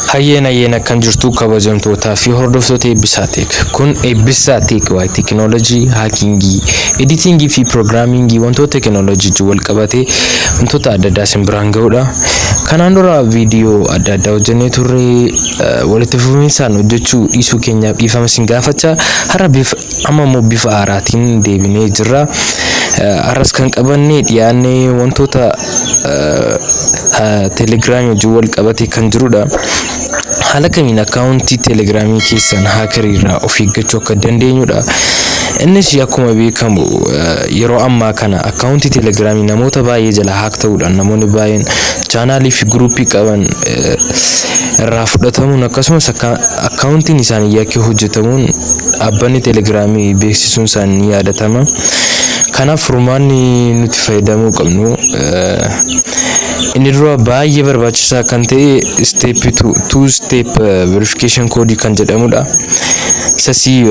Hayyeena kan jirtu kabajamtootaa fi hordoftoota Eebbisaateek. Kun Eebbisaateek waa'ee teekinooloojii, haakingii, editingii fi piroogiraamingii wantoota teekinooloojii wal qabatee wantoota adda addaa isin biraan ga'udha. Kanaan dura viidiyoo adda addaa hojjennee turre walitti fufinsaan hojjechuu dhiisuu keenyaaf dhiifama isin gaafachaa. Har'a amma immoo bifa haaraatiin deebinee jirra. Har'as kan qabannee dhiyaannee wantoota teelegiraamii wajjin wal qabatee kan jirudha. Haala kamiin akkaawuntii teelegiraamii keessan haakeriirraa of eeggachuu akka dandeenyudha. Innis akkuma beekamu yeroo ammaa kana akkaawuntii teelegiraamii namoota baay'ee jala haak ta'uudhaan namoonni baay'een chaanaalii fi guruupii qaban irraa fudhatamuun akkasumas akkaawuntiin isaanii yakkee hojjetamuun dhaabbanni teelegiraamii beeksisuun isaanii ni yaadatama. Kanaaf furmaanni nuti fayyadamuu qabnu inni dura baay'ee barbaachisaa kan ta'e two step verification code kan jedhamudha. Isasii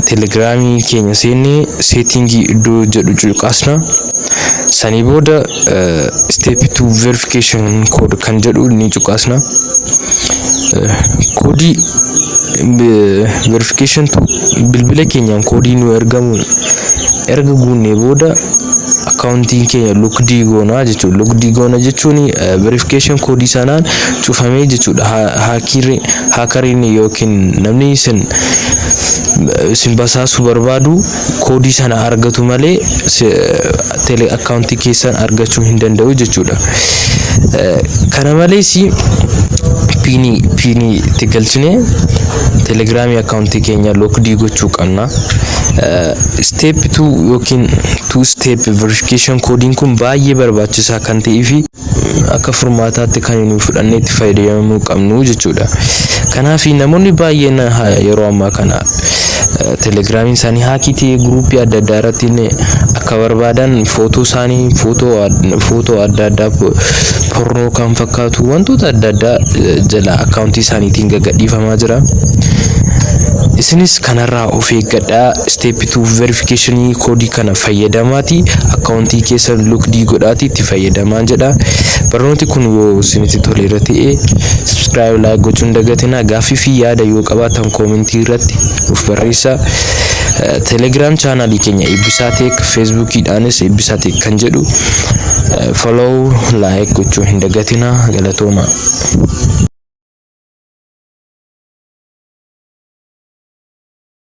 teelegiraamii keenya seennee seetingii iddoo jedhu cuqaasna. Sanii booda step 2 verification code kan jedhu ni cuqaasna. Koodii verification bilbila keenyaan koodii nu erga guunnee booda akkaawuntiin keenya lookdii goona jechuudha. Lookdii goona jechuun verification koodii sanaan cufamee jechuudha. Haakariin yookiin namni isin basaasuu barbaadu koodii sana argatu malee akkaawuntii keessan argachuu hin danda'u jechuudha. Kana malees piinii itti galchinee teelegiraamii akkaawuntii keenya lookdii gochuu qabna. Step 2 yookiin 2 step verification koodiin kun baay'ee barbaachisaa kan ta'ee fi akka furmaataatti kan nuyi fudhannee itti fayyadamuu qabnu jechuudha. Kanaaf namoonni baay'een yeroo ammaa kana teelegiraamiin isaanii haakii ta'ee guruupii adda addaa irratti akka barbaadan footoo isaanii footoo adda addaa pornoo kan fakkaatu wantoota adda addaa jala akkaawuntii isaaniitiin gadhiifamaa jira. Isinis kanarraa of eeggadhaa. Step 2 verification koodii kana fayyadamaati akkaawuntii keessan lookdii godhaati itti fayyadamaa jedha. Barnooti kun yoo isinitti toleera ta'e subscribe like gochuun dagatinaa. Gaaffii fi yaada yoo qabaatan koomentii irratti nuuf barreessaa. Telegram channel keenya Eebbisaateek, Facebookiidhaanis Eebbisaateek kan jedhu follow like gochuu hin dagatinaa. Galatooma.